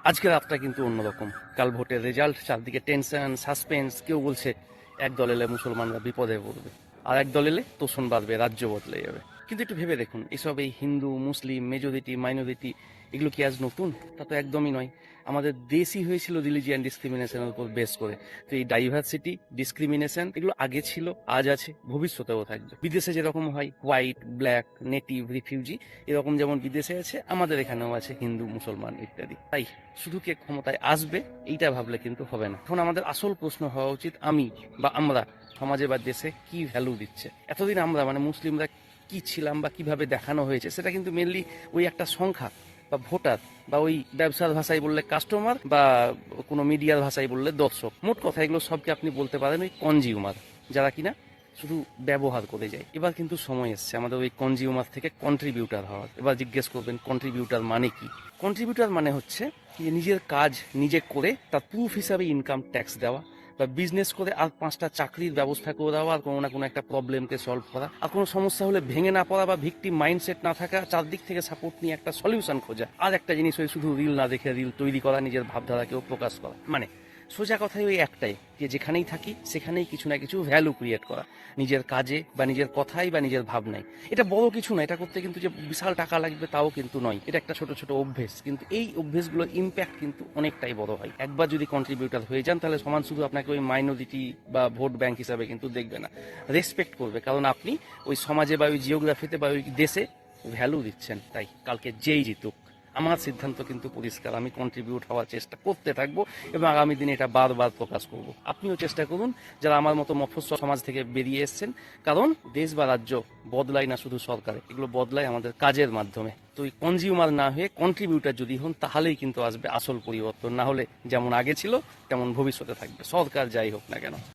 আজকের রাতটা কিন্তু অন্যরকম। কাল ভোটের রেজাল্ট, চারদিকে টেনশন, সাসপেন্স। কেউ বলছে এক দল এলে মুসলমানরা বিপদে পড়বে, আর এক দল এলে তোষণ বাঁধবে, রাজ্য বদলে যাবে। কিন্তু একটু ভেবে দেখুন, এসব এই হিন্দু মুসলিম মেজরিটি মাইনরিটি এগুলো কি আজ নতুন? তা তো একদমই নয়। আমাদের দেশই হয়েছিল রিলিজিয়ান ডিসক্রিমিনেশনের উপর বেস করে। তো এই ডাইভার্সিটি ডিসক্রিমিনেশন এগুলো আগে ছিল, আজ আছে, ভবিষ্যতেও থাকবে। বিদেশে যেরকম হয় হোয়াইট ব্ল্যাক নেটিভ রিফিউজি, এরকম যেমন বিদেশে আছে আমাদের এখানেও আছে হিন্দু মুসলমান ইত্যাদি। তাই শুধু কে ক্ষমতায় আসবে এইটা ভাবলে কিন্তু হবে না। এখন আমাদের আসল প্রশ্ন হওয়া উচিত আমি বা আমরা সমাজে বা দেশে কি ভ্যালু দিচ্ছে। এতদিন আমরা মানে মুসলিমরা কি ছিলাম বা কিভাবে দেখানো হয়েছে সেটা কিন্তু মেনলি ওই একটা সংখ্যা বা ভোটার, বা ওই ব্যবসার ভাষায় বললে কাস্টমার, বা কোনো মিডিয়ার ভাষায় বললে দর্শক। মোট কথা এগুলো সবকে আপনি বলতে পারেন ওই কনজিউমার, যারা কিনা শুধু ব্যবহার করে যায়। এবার কিন্তু সময় এসছে আমাদের ওই কনজিউমার থেকে কন্ট্রিবিউটার হওয়ার। এবার জিজ্ঞেস করবেন কন্ট্রিবিউটার মানে কি? কন্ট্রিবিউটার মানে হচ্ছে যে নিজের কাজ নিজে করে তার প্রুফ হিসাবে ইনকাম ট্যাক্স দেওয়া, বা বিজনেস করে আর 5টা চাকরির ব্যবস্থা করে দেওয়া, আর কোনো না কোনো একটা প্রবলেমকে সলভ করা, আর কোনো সমস্যা হলে ভেঙে না পড়া বা ভিক্টিম মাইন্ডসেট না থাকা, চারদিক থেকে সাপোর্ট নিয়ে একটা সলিউশন খোঁজা। আর একটা জিনিস ওই শুধু রিল না দেখে রিল তৈরি করা, নিজের ভাবধারাকেও প্রকাশ করা। মানে সোজা কথাই ওই একটাই, যে যেখানেই থাকি সেখানেই কিছু না কিছু ভ্যালু ক্রিয়েট করা, নিজের কাজে বা নিজের কথাই বা নিজের ভাবনায়। এটা বড় কিছু না, এটা করতে কিন্তু যে বিশাল টাকা লাগবে তাও কিন্তু নয়। এটা একটা ছোট ছোট অভ্যেস, কিন্তু এই অভ্যেসগুলোর ইম্প্যাক্ট কিন্তু অনেকটাই বড় হয়। একবার যদি কন্ট্রিবিউটার হয়ে যান তাহলে সমাজ শুধু আপনাকে ওই মাইনরিটি বা ভোট ব্যাংক হিসাবে কিন্তু দেখবে না, রেসপেক্ট করবে, কারণ আপনি ওই সমাজে বা ওই জিওগ্রাফিতে বা ওই দেশে ভ্যালু দিচ্ছেন। তাই কালকে যেই জিতুক, আমার সিদ্ধান্ত কিন্তু পরিষ্কার, আমি কন্ট্রিবিউট হওয়ার চেষ্টা করতে থাকবো এবং আগামী দিনে এটা বারবার প্রকাশ করব। আপনিও চেষ্টা করুন, যারা আমার মতো মফস্বল সমাজ থেকে বেরিয়ে এসেছেন, কারণ দেশ বা রাজ্য বদলায় না শুধু সরকারে, এগুলো বদলায় আমাদের কাজের মাধ্যমে। তো এই কনজিউমার না হয়ে কন্ট্রিবিউটার যদি হন তাহলেই কিন্তু আসবে আসল পরিবর্তন, না হলে যেমন আগে ছিল তেমন ভবিষ্যতে থাকবে, সরকার যাই হোক না কেন।